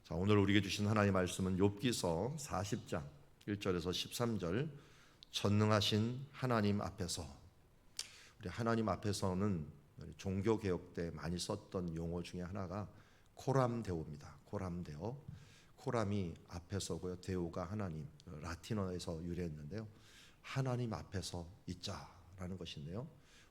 자, 오늘 우리에게 주신 하나님의 말씀은 욥기서 40장 1절에서 13절. 전능하신 하나님 앞에서. 우리 하나님 앞에서는 종교 개혁 때 많이 썼던 용어 중에 하나가 코람데오입니다. 코람데오. 코람이 앞에서고요, 데오가 하나님, 라틴어에서 유래했는데요, 하나님 앞에서 있자라는 것인데요,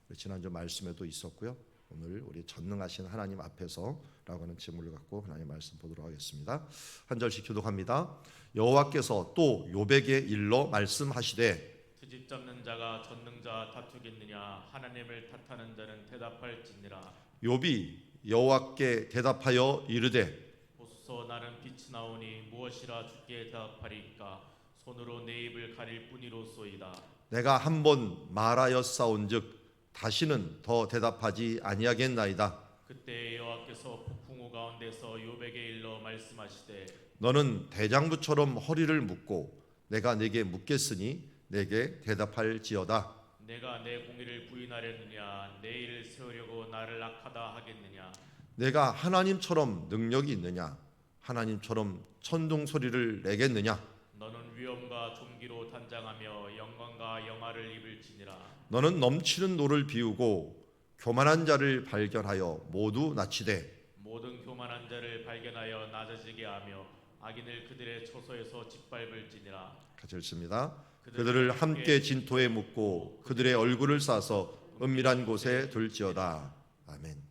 우리 지난주 말씀에도 있었고요, 오늘 우리 전능하신 하나님 앞에서라고 하는 제목을 갖고 하나님 말씀 보도록 하겠습니다. 한 절씩 교독합니다. 여호와께서 또 욥에게 일러 말씀하시되 트집 잡는 자가 전능자 다투겠느냐? 하나님을 탓하는 자는 대답할지니라. 욥이 여호와께 대답하여 이르되 보소서, 나는 빛이 나오니 무엇이라 주께 대답하리이까? 손으로 내 입을 가릴 뿐이로소이다. 내가 한번 말하였사온즉 다시는 더 대답하지 아니하겠나이다. 그때 여호와께서 폭풍우 가운데서 욥에게 일러 말씀하시되 너는 대장부처럼 허리를 묶고 내가 네게 묻겠으니 내게 대답할지어다. 내가 내 공의를 부인하려느냐? 내 일을 세우려고 나를 악하다 하겠느냐? 내가 하나님처럼 능력이 있느냐? 하나님처럼 천둥 소리를 내겠느냐? 너는 위엄과 존귀로 단장하며 영광과 영화를 입을지니라. 너는 넘치는 노를 비우고 교만한 자를 발견하여 모두 낮추되 모든 교만한 자를 발견하여 낮아지게 하며 악인을 그들의 처소에서 짓밟을지니라. 같이 읽습니다. 그들을 함께 진토에 묻고 그들의 얼굴을 싸서 은밀한 곳에 둘지어다. 아멘.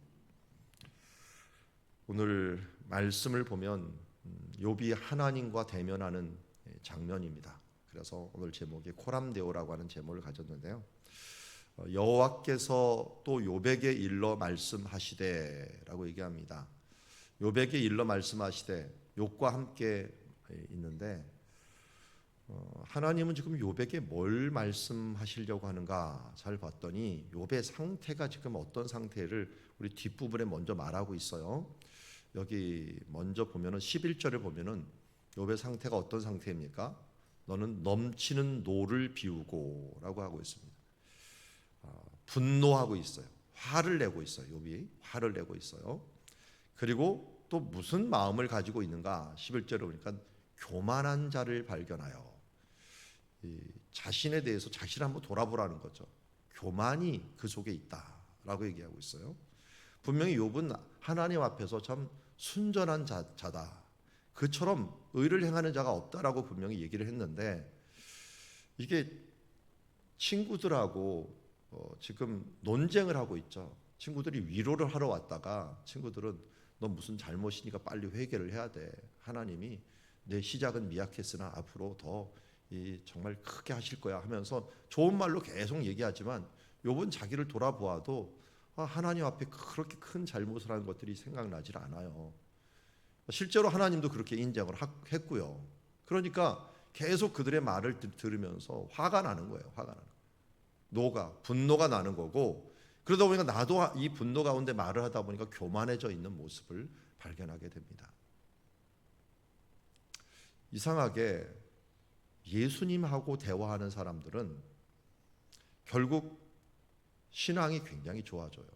오늘 말씀을 보면 욥이 하나님과 대면하는 장면입니다. 그래서 오늘 제목이 코람데오라고 하는 제목을 가졌는데요, 여호와께서 또 욥에게 일러 말씀하시되라고 얘기합니다. 욥에게 일러 말씀하시되, 욥과 함께 있는데 하나님은 지금 욥에게 뭘 말씀하시려고 하는가 잘 봤더니 욥의 상태가 지금 어떤 상태를 우리 뒷부분에 먼저 말하고 있어요. 여기 먼저 보면은 11절을 보면은 욥의 상태가 어떤 상태입니까? 너는 넘치는 노를 비우고 라고 하고 있습니다. 분노하고 있어요. 화를 내고 있어요. 욥이 화를 내고 있어요. 그리고 또 무슨 마음을 가지고 있는가? 11절에 보니까 교만한 자를 발견하여, 자신에 대해서 자신을 한번 돌아보라는 거죠. 교만이 그 속에 있다라고 얘기하고 있어요. 분명히 욥은 하나님 앞에서 참 순전한 자다, 그처럼 의를 행하는 자가 없다라고 분명히 얘기를 했는데, 이게 친구들하고 지금 논쟁을 하고 있죠. 친구들이 위로를 하러 왔다가 친구들은 너 무슨 잘못이니까 빨리 회개를 해야 돼. 하나님이 내 시작은 미약했으나 앞으로 더 정말 크게 하실 거야 하면서 좋은 말로 계속 얘기하지만 욥은 자기를 돌아보아도 하나님 앞에 그렇게 큰 잘못을 한 것들이 생각나질 않아요. 실제로 하나님도 그렇게 인정을 했고요. 그러니까 계속 그들의 말을 들으면서 화가 나는 거예요. 화가 나는 거예요. 분노가 나는 거고, 그러다 보니까 나도 이 분노 가운데 말을 하다 보니까 교만해져 있는 모습을 발견하게 됩니다. 이상하게 예수님하고 대화하는 사람들은 결국 신앙이 굉장히 좋아져요.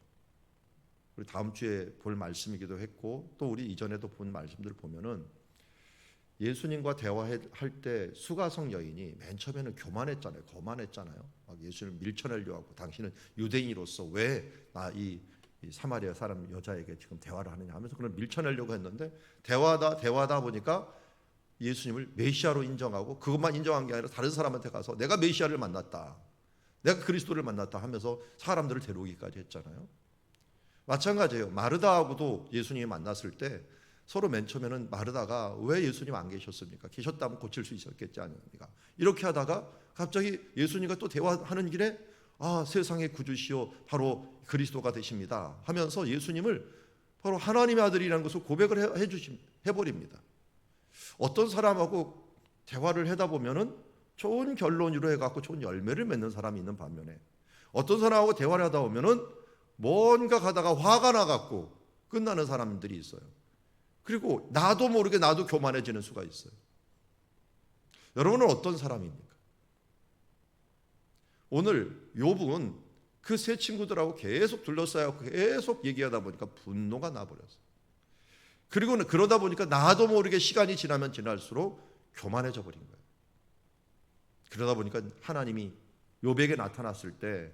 우리 다음 주에 볼 말씀이기도 했고, 또 우리 이전에도 본 말씀들을 보면은 예수님과 대화할 때 수가성 여인이 맨 처음에는 교만했잖아요. 거만했잖아요. 막 예수님을 밀쳐내려고 하고, 당신은 유대인으로서 왜 이 사마리아 사람 여자에게 지금 대화를 하느냐 하면서 그걸 밀쳐내려고 했는데, 대화하다 보니까 예수님을 메시아로 인정하고, 그것만 인정한 게 아니라 다른 사람한테 가서 내가 메시아를 만났다, 내가 그리스도를 만났다 하면서 사람들을 데려오기까지 했잖아요. 마찬가지예요. 마르다하고도 예수님이 만났을 때 서로 맨 처음에는 마르다가 왜 예수님 안 계셨습니까? 계셨다면 고칠 수 있었겠지 않습니까? 이렇게 하다가 갑자기 예수님과 또 대화하는 길에 세상의 구주시오 바로 그리스도가 되십니다 하면서 예수님을 바로 하나님의 아들이라는 것을 고백을 해버립니다. 어떤 사람하고 대화를 하다 보면은 좋은 결론으로 해갖고 좋은 열매를 맺는 사람이 있는 반면에, 어떤 사람하고 대화를 하다 보면은 뭔가 가다가 화가 나갖고 끝나는 사람들이 있어요. 그리고 나도 모르게 나도 교만해지는 수가 있어요. 여러분은 어떤 사람입니까? 오늘 욥은 그 세 친구들하고 계속 둘러싸여 계속 얘기하다 보니까 분노가 나버렸어요. 그리고 그러다 보니까 나도 모르게 시간이 지나면 지날수록 교만해져 버린 거예요. 그러다 보니까 하나님이 욥에게 나타났을 때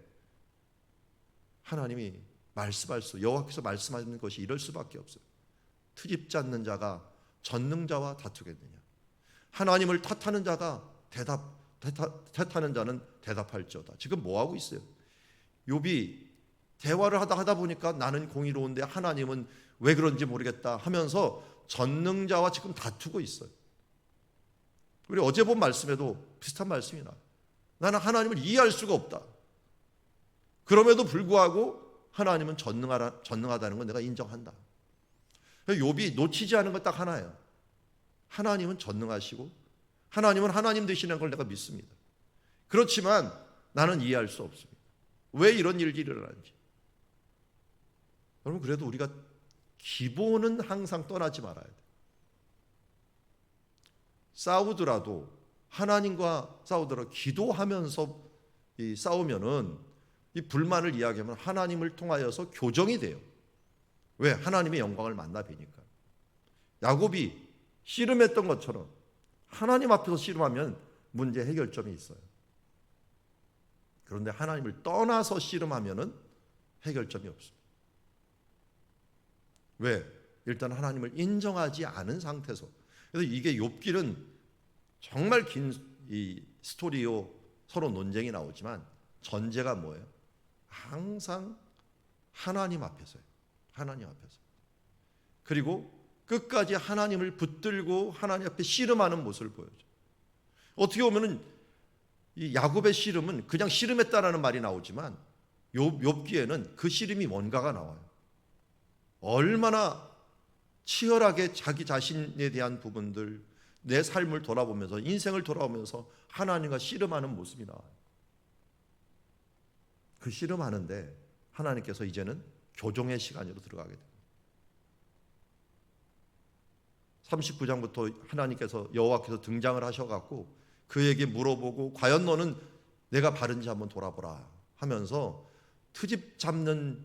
하나님이 여호와께서 말씀하시는 것이 이럴 수밖에 없어요. 트집 잡는 자가 전능자와 다투겠느냐. 하나님을 탓하는 자가 탓하는 자는 대답할지어다. 지금 뭐 하고 있어요? 욥이 대화를 하다 보니까 나는 공의로운데 하나님은 왜 그런지 모르겠다 하면서 전능자와 지금 다투고 있어요. 우리 어제 본 말씀에도 비슷한 말씀이 나와요. 나는 하나님을 이해할 수가 없다. 그럼에도 불구하고 하나님은 전능하다는 건 내가 인정한다. 욥이 놓치지 않은 건 딱 하나예요. 하나님은 전능하시고 하나님은 하나님 되시는 걸 내가 믿습니다. 그렇지만 나는 이해할 수 없습니다. 왜 이런 일이 일어나는지. 여러분, 그래도 우리가 기본은 항상 떠나지 말아야 돼요. 싸우더라도 하나님과 싸우더라도 기도하면서 싸우면은 이 불만을 이야기하면 하나님을 통하여서 교정이 돼요. 왜? 하나님의 영광을 만나 뵈니까. 야곱이 씨름했던 것처럼 하나님 앞에서 씨름하면 문제 해결점이 있어요. 그런데 하나님을 떠나서 씨름하면은 해결점이 없습니다. 왜? 일단 하나님을 인정하지 않은 상태에서. 그래서 이게 욥기는 정말 긴 이 스토리요, 서로 논쟁이 나오지만 전제가 뭐예요? 항상 하나님 앞에서요. 하나님 앞에서. 그리고 끝까지 하나님을 붙들고 하나님 앞에 씨름하는 모습을 보여줘요. 어떻게 보면은 이 야곱의 씨름은 그냥 씨름했다라는 말이 나오지만 욥기에는 그 씨름이 뭔가가 나와요. 얼마나 치열하게 자기 자신에 대한 부분들, 내 삶을 돌아보면서, 인생을 돌아보면서 하나님과 씨름하는 모습이 나와요. 그 씨름하는데 하나님께서 이제는 교정의 시간으로 들어가게 됩니다. 39장부터 하나님께서, 여호와께서 등장을 하셔갖고 그에게 물어보고 과연 너는 내가 바른지 한번 돌아보라 하면서 트집 잡는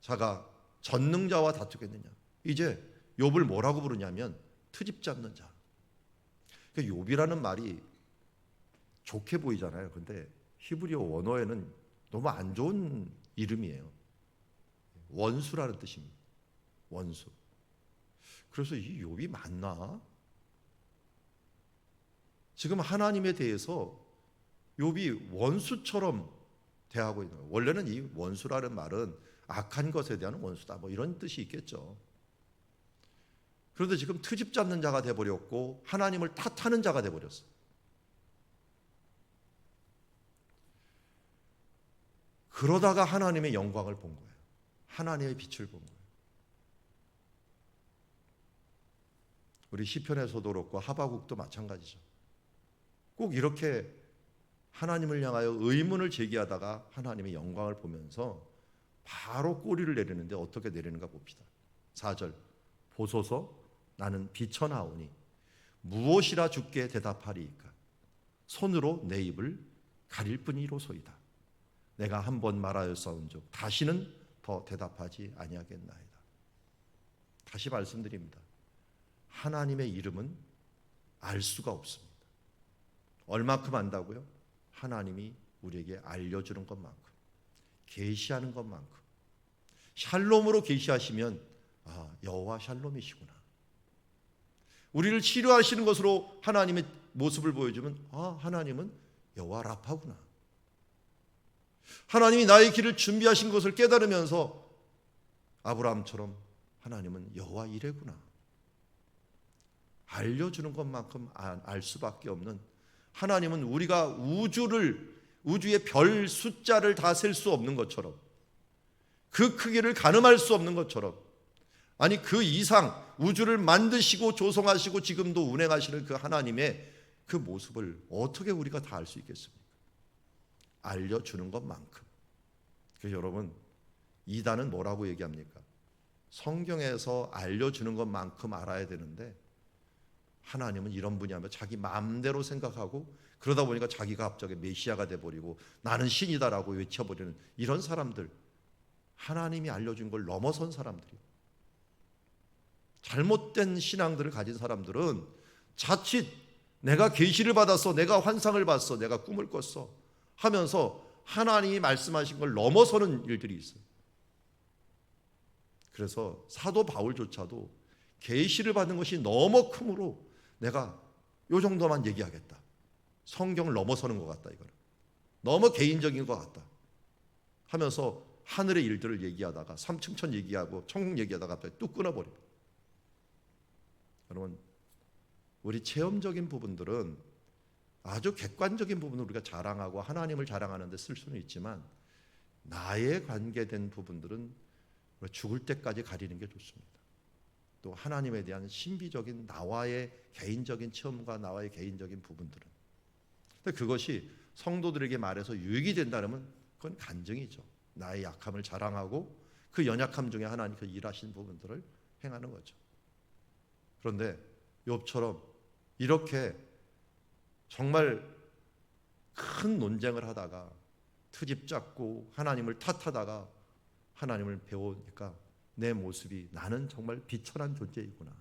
자가 전능자와 다투겠느냐. 이제 욥을 뭐라고 부르냐면 트집 잡는 자. 그러니까 욥이라는 말이 좋게 보이잖아요. 근데 히브리어 원어에는 너무 안 좋은 이름이에요. 원수라는 뜻입니다. 원수. 그래서 이 욥이 맞나? 지금 하나님에 대해서 욥이 원수처럼 대하고 있는 거예요. 원래는 이 원수라는 말은 악한 것에 대한 원수다, 뭐 이런 뜻이 있겠죠. 그런데 지금 트집 잡는 자가 돼버렸고 하나님을 탓하는 자가 돼버렸어요. 그러다가 하나님의 영광을 본 거예요. 하나님의 빛을 본 거예요. 우리 시편에서도 그렇고 하바국도 마찬가지죠. 꼭 이렇게 하나님을 향하여 의문을 제기하다가 하나님의 영광을 보면서 바로 꼬리를 내리는데 어떻게 내리는가 봅시다. 4절, 보소서 나는 비천하오니 무엇이라 주께 대답하리이까. 손으로 내 입을 가릴 뿐이로소이다. 내가 한 번 말하였사온즉 다시는 더 대답하지 아니하겠나이다. 다시 말씀드립니다. 하나님의 이름은 알 수가 없습니다. 얼마큼 안다고요? 하나님이 우리에게 알려주는 것만큼, 계시하는 것만큼. 샬롬으로 계시하시면 여호와 샬롬이시구나. 우리를 치료하시는 것으로 하나님의 모습을 보여주면 하나님은 여호와 라파구나. 하나님이 나의 길을 준비하신 것을 깨달으면서 아브라함처럼 하나님은 여호와 이레구나. 알려주는 것만큼 알 수밖에 없는 하나님은 우리가 우주의 별 숫자를 다 셀 수 없는 것처럼, 그 크기를 가늠할 수 없는 것처럼, 아니 그 이상 우주를 만드시고 조성하시고 지금도 운행하시는 그 하나님의 그 모습을 어떻게 우리가 다 알 수 있겠습니까? 알려주는 것만큼. 그래서 여러분, 이단은 뭐라고 얘기합니까? 성경에서 알려주는 것만큼 알아야 되는데 하나님은 이런 분이하며 자기 마음대로 생각하고 그러다 보니까 자기가 갑자기 메시아가 돼버리고 나는 신이다라고 외쳐버리는 이런 사람들, 하나님이 알려준 걸 넘어선 사람들이에요. 잘못된 신앙들을 가진 사람들은 자칫 내가 계시를 받았어, 내가 환상을 봤어, 내가 꿈을 꿨어 하면서 하나님이 말씀하신 걸 넘어서는 일들이 있어요. 그래서 사도 바울조차도 계시를 받는 것이 너무 크므로 내가 요 정도만 얘기하겠다. 성경을 넘어서는 것 같다. 이거는 너무 개인적인 것 같다 하면서 하늘의 일들을 얘기하다가 삼층천 얘기하고 천국 얘기하다가 갑자기 뚝 끊어버립니다. 여러분, 우리 체험적인 부분들은 아주 객관적인 부분을 우리가 자랑하고 하나님을 자랑하는 데 쓸 수는 있지만 나에 관계된 부분들은 죽을 때까지 가리는 게 좋습니다. 또 하나님에 대한 신비적인 나와의 개인적인 체험과 나와의 개인적인 부분들은, 근데 그것이 성도들에게 말해서 유익이 된다면 그건 간증이죠. 나의 약함을 자랑하고 그 연약함 중에 하나님께서 일하신 부분들을 행하는 거죠. 그런데 욥처럼 이렇게 정말 큰 논쟁을 하다가 트집 잡고 하나님을 탓하다가 하나님을 배우니까 내 모습이 나는 정말 비천한 존재이구나.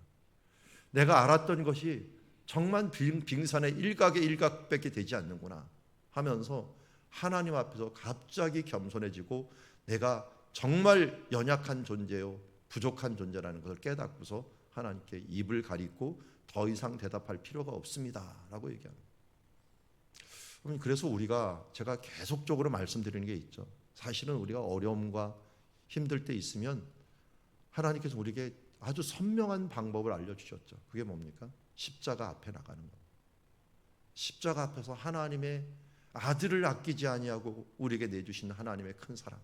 내가 알았던 것이 정말 빙산의 일각의 일각밖에 되지 않는구나 하면서 하나님 앞에서 갑자기 겸손해지고 내가 정말 연약한 존재요 부족한 존재라는 것을 깨닫고서 하나님께 입을 가리고 더 이상 대답할 필요가 없습니다 라고 얘기합니다. 그래서 제가 계속적으로 말씀드리는 게 있죠. 사실은 우리가 어려움과 힘들 때 있으면 하나님께서 우리에게 아주 선명한 방법을 알려주셨죠. 그게 뭡니까? 십자가 앞에 나가는 겁니다. 십자가 앞에서 하나님의 아들을 아끼지 아니하고 우리에게 내주신 하나님의 큰 사랑,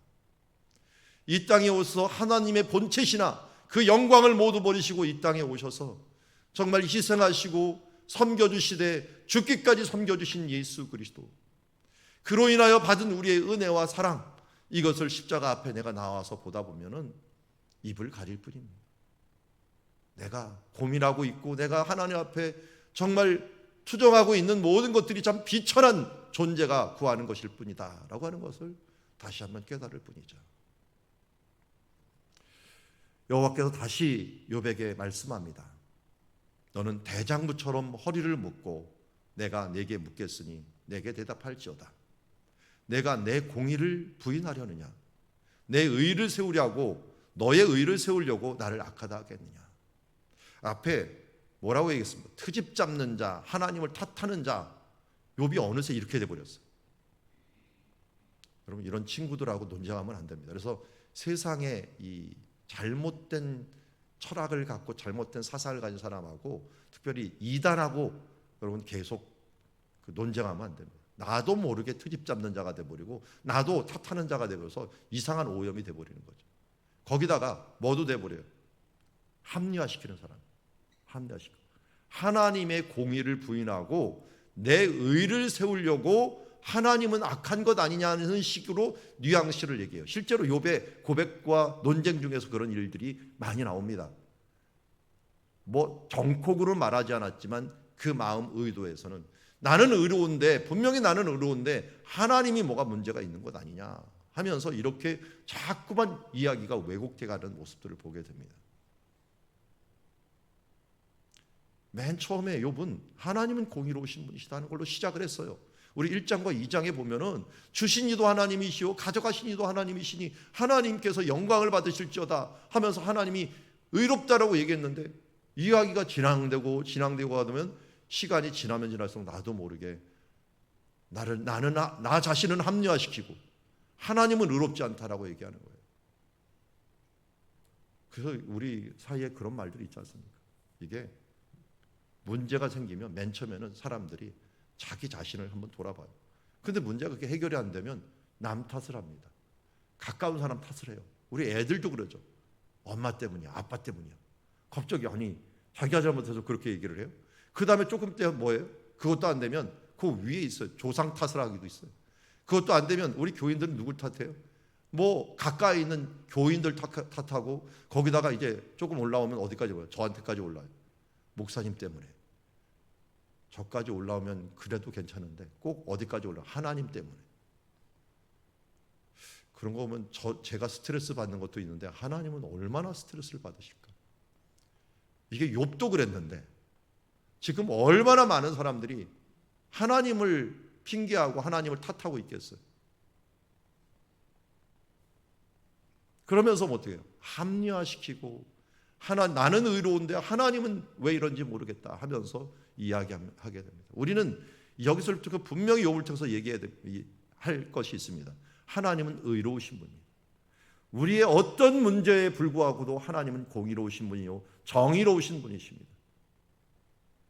이 땅에 오셔서 하나님의 본체시나 그 영광을 모두 버리시고 이 땅에 오셔서 정말 희생하시고 섬겨주시되 죽기까지 섬겨주신 예수 그리스도, 그로 인하여 받은 우리의 은혜와 사랑, 이것을 십자가 앞에 내가 나와서 보다 보면은 입을 가릴 뿐입니다. 내가 고민하고 있고 내가 하나님 앞에 정말 투정하고 있는 모든 것들이 참 비천한 존재가 구하는 것일 뿐이다 라고 하는 것을 다시 한번 깨달을 뿐이죠. 여호와께서 다시 욥에게 말씀합니다. 너는 대장부처럼 허리를 묶고 내가 네게 묻겠으니 내게 대답할지어다. 내가 내 공의를 부인하려느냐? 내 의를 세우려고 너의 의를 세우려고 나를 악하다 하겠느냐? 앞에 뭐라고 얘기했습니까? 트집 잡는 자, 하나님을 탓하는 자, 욥이 어느새 이렇게 돼버렸어요. 여러분, 이런 친구들하고 논쟁하면 안 됩니다. 그래서 세상에 이 잘못된 철학을 갖고 잘못된 사상을 가진 사람하고 특별히 이단하고 여러분 계속 논쟁하면 안 됩니다. 나도 모르게 트집 잡는 자가 돼버리고 나도 탓하는 자가 돼버려서 이상한 오염이 돼버리는 거죠. 거기다가 뭐도 돼버려요. 합리화시키는 사람, 합리화시키고 하나님의 공의를 부인하고 내 의를 세우려고 하나님은 악한 것 아니냐는 식으로 뉘앙스를 얘기해요. 실제로 욥의 고백과 논쟁 중에서 그런 일들이 많이 나옵니다. 뭐 정콕으로 말하지 않았지만 그 마음 의도에서는 나는 의로운데, 분명히 나는 의로운데 하나님이 뭐가 문제가 있는 것 아니냐 하면서 이렇게 자꾸만 이야기가 왜곡돼 가는 모습들을 보게 됩니다. 맨 처음에 욥은 하나님은 공의로우신 분이시다는 걸로 시작을 했어요. 우리 1장과 2장에 보면은 주신 이도 하나님이시오 가져가신 이도 하나님이시니 하나님께서 영광을 받으실지어다 하면서 하나님이 의롭다라고 얘기했는데, 이야기가 진행되고 가면 시간이 지나면 지날수록 나도 모르게 나 자신은 합리화시키고 하나님은 의롭지 않다라고 얘기하는 거예요. 그래서 우리 사이에 그런 말들이 있지 않습니까? 이게 문제가 생기면 맨 처음에는 사람들이 자기 자신을 한번 돌아봐요. 근데 문제가 그렇게 해결이 안 되면 남 탓을 합니다. 가까운 사람 탓을 해요. 우리 애들도 그러죠. 엄마 때문이야, 아빠 때문이야. 갑자기 아니 자기가 잘못해서 그렇게 얘기를 해요. 그 다음에 조금 때면 뭐예요? 그것도 안 되면 그 위에 있어요. 조상 탓을 하기도 있어요. 그것도 안 되면 우리 교인들은 누굴 탓해요? 뭐 가까이 있는 교인들 탓하고 거기다가 이제 조금 올라오면 어디까지 와요? 저한테까지 올라요. 목사님 때문에. 저까지 올라오면 그래도 괜찮은데 꼭 어디까지 올라요? 하나님 때문에. 그런 거 보면 제가 스트레스 받는 것도 있는데 하나님은 얼마나 스트레스를 받으실까? 이게 욥도 그랬는데 지금 얼마나 많은 사람들이 하나님을 핑계하고 하나님을 탓하고 있겠어요. 그러면서 어떻게 해요? 합리화시키고 나는 의로운데 하나님은 왜 이런지 모르겠다 하면서 이야기하게 됩니다. 우리는 여기서부터 분명히 욥을 통해서 얘기해야 할 것이 있습니다. 하나님은 의로우신 분이에요. 우리의 어떤 문제에 불구하고도 하나님은 공의로우신 분이요 정의로우신 분이십니다.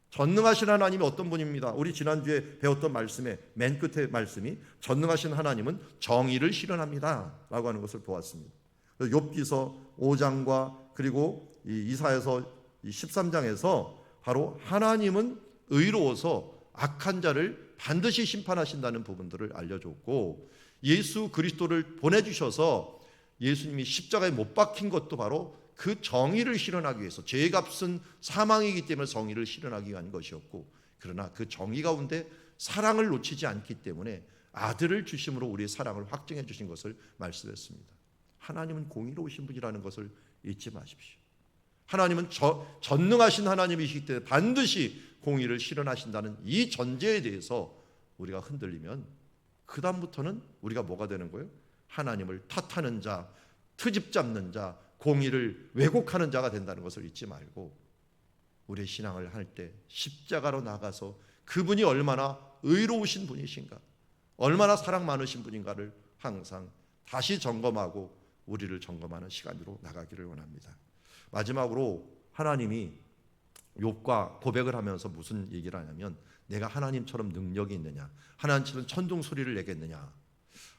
전능하신 하나님이 어떤 분입니다. 우리 지난주에 배웠던 말씀의 맨 끝에 말씀이 전능하신 하나님은 정의를 실현합니다 라고 하는 것을 보았습니다. 욥기서 5장과 그리고 이사야서 13장에서 바로 하나님은 의로워서 악한 자를 반드시 심판하신다는 부분들을 알려줬고, 예수 그리스도를 보내주셔서 예수님이 십자가에 못 박힌 것도 바로 그 정의를 실현하기 위해서, 죄값은 사망이기 때문에 정의를 실현하기 위한 것이었고, 그러나 그 정의 가운데 사랑을 놓치지 않기 때문에 아들을 주심으로 우리의 사랑을 확증해 주신 것을 말씀했습니다. 하나님은 공의로우신 분이라는 것을 잊지 마십시오. 하나님은 전능하신 하나님이시기 때문에 반드시 공의를 실현하신다는 이 전제에 대해서 우리가 흔들리면 그 다음부터는 우리가 뭐가 되는 거예요? 하나님을 탓하는 자, 트집 잡는 자, 공의를 왜곡하는 자가 된다는 것을 잊지 말고 우리의 신앙을 할 때 십자가로 나가서 그분이 얼마나 의로우신 분이신가, 얼마나 사랑 많으신 분인가를 항상 다시 점검하고 우리를 점검하는 시간으로 나가기를 원합니다. 마지막으로 하나님이 욥과 고백을 하면서 무슨 얘기를 하냐면, 내가 하나님처럼 능력이 있느냐, 하나님처럼 천둥 소리를 내겠느냐.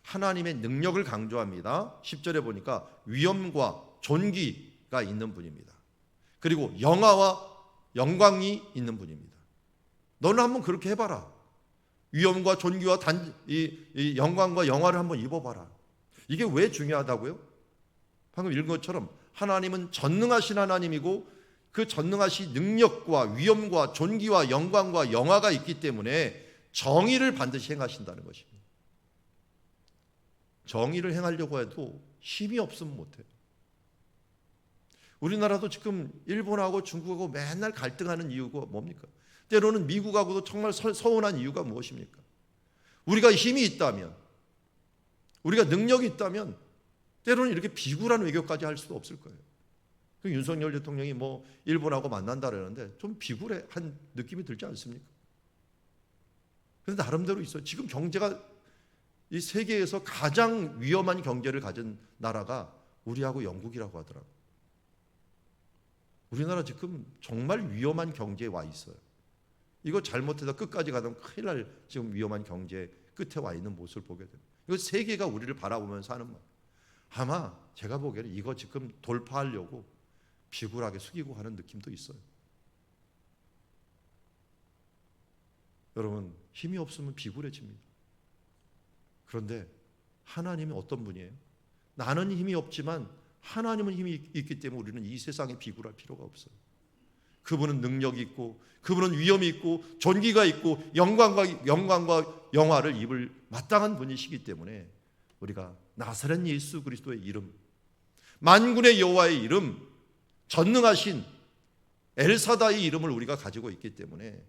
하나님의 능력을 강조합니다. 10절에 보니까 위엄과 존귀가 있는 분입니다. 그리고 영화와 영광이 있는 분입니다. 너는 한번 그렇게 해봐라. 위엄과 존귀와 이 영광과 영화를 한번 입어봐라. 이게 왜 중요하다고요? 방금 읽은 것처럼 하나님은 전능하신 하나님이고 그 전능하신 능력과 위엄과 존귀와 영광과 영화가 있기 때문에 정의를 반드시 행하신다는 것입니다. 정의를 행하려고 해도 힘이 없으면 못해요. 우리나라도 지금 일본하고 중국하고 맨날 갈등하는 이유가 뭡니까? 때로는 미국하고도 정말 서운한 이유가 무엇입니까? 우리가 힘이 있다면, 우리가 능력이 있다면 때로는 이렇게 비굴한 외교까지 할 수도 없을 거예요. 윤석열 대통령이 뭐 일본하고 만난다 그러는데 좀 비굴한 느낌이 들지 않습니까? 그런데 나름대로 있어요. 지금 경제가 이 세계에서 가장 위험한 경제를 가진 나라가 우리하고 영국이라고 하더라고요. 우리나라 지금 정말 위험한 경제에 와 있어요. 이거 잘못해서 끝까지 가면 큰일 날 지금 위험한 경제 끝에 와 있는 모습을 보게 돼요. 이거 세계가 우리를 바라보면서 하는 말. 아마 제가 보기에는 이거 지금 돌파하려고 비굴하게 숙이고 하는 느낌도 있어요. 여러분, 힘이 없으면 비굴해집니다. 그런데 하나님은 어떤 분이에요? 나는 힘이 없지만 하나님은 힘이 있기 때문에 우리는 이 세상에 비굴할 필요가 없어요. 그분은 능력이 있고, 그분은 위엄이 있고, 존귀가 있고, 영광과 영화를 입을 마땅한 분이시기 때문에 우리가 나사렛 예수 그리스도의 이름, 만군의 여호와의 이름, 전능하신 엘사다의 이름을 우리가 가지고 있기 때문에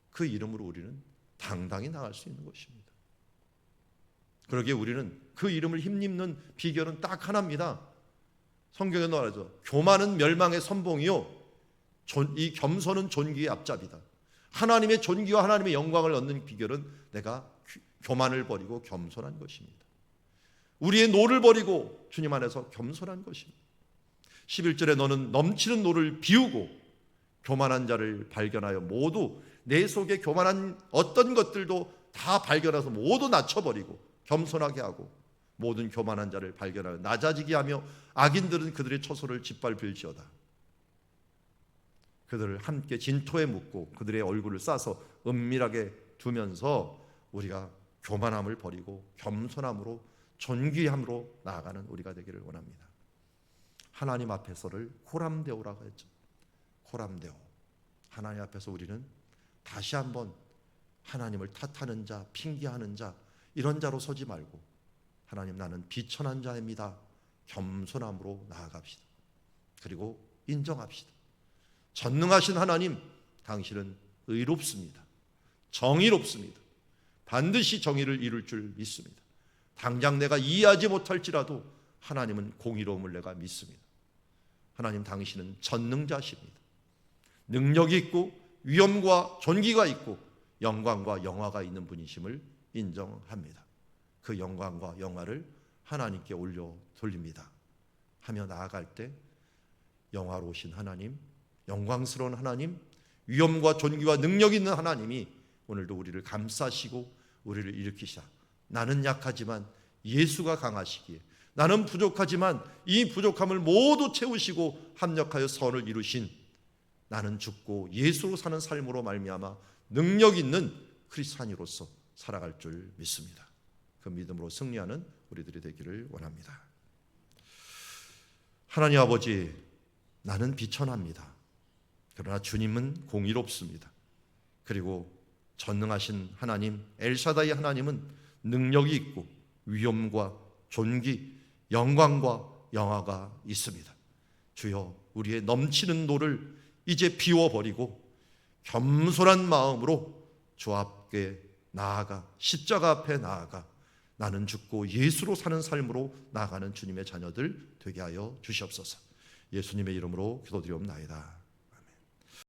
그 이름으로 우리는 당당히 나갈 수 있는 것입니다. 그러기에 우리는 그 이름을 힘입는 비결은 딱 하나입니다. 성경에 나와서 교만은 멸망의 선봉이요 이 겸손은 존귀의 앞잡이다. 하나님의 존귀와 하나님의 영광을 얻는 비결은 내가 교만을 버리고 겸손한 것입니다. 우리의 노를 버리고 주님 안에서 겸손한 것입니다. 11절에 너는 넘치는 노를 비우고 교만한 자를 발견하여 모두 내 속에 교만한 어떤 것들도 다 발견해서 모두 낮춰버리고 겸손하게 하고 모든 교만한 자를 발견하여 낮아지게 하며 악인들은 그들의 처소를 짓밟을지어다. 그들을 함께 진토에 묻고 그들의 얼굴을 싸서 은밀하게 두면서 우리가 교만함을 버리고 겸손함으로 존귀함으로 나아가는 우리가 되기를 원합니다. 하나님 앞에서를 호람데오라고 했죠. 호람데오. 하나님 앞에서 우리는 다시 한번 하나님을 탓하는 자, 핑계하는 자, 이런 자로 서지 말고 하나님, 나는 비천한 자입니다. 겸손함으로 나아갑시다. 그리고 인정합시다. 전능하신 하나님, 당신은 의롭습니다. 정의롭습니다. 반드시 정의를 이룰 줄 믿습니다. 당장 내가 이해하지 못할지라도 하나님은 공의로움을 내가 믿습니다. 하나님, 당신은 전능자십니다. 능력이 있고 위엄과 존귀가 있고 영광과 영화가 있는 분이심을 인정합니다. 그 영광과 영화를 하나님께 올려 돌립니다 하며 나아갈 때 영화로우신 하나님, 영광스러운 하나님, 위엄과 존귀와 능력 있는 하나님이 오늘도 우리를 감싸시고 우리를 일으키시사 나는 약하지만 예수가 강하시기에, 나는 부족하지만 이 부족함을 모두 채우시고 합력하여 선을 이루신 나는 죽고 예수로 사는 삶으로 말미암아 능력 있는 크리스찬으로서 살아갈 줄 믿습니다. 그 믿음으로 승리하는 우리들이 되기를 원합니다. 하나님 아버지, 나는 비천합니다. 그러나 주님은 공의롭습니다. 그리고 전능하신 하나님 엘샤다이 하나님은 능력이 있고 위엄과 존귀, 영광과 영화가 있습니다. 주여, 우리의 넘치는 노를 이제 비워버리고 겸손한 마음으로 주 앞에 나아가 십자가 앞에 나아가 나는 죽고 예수로 사는 삶으로 나아가는 주님의 자녀들 되게 하여 주시옵소서. 예수님의 이름으로 기도드리옵나이다.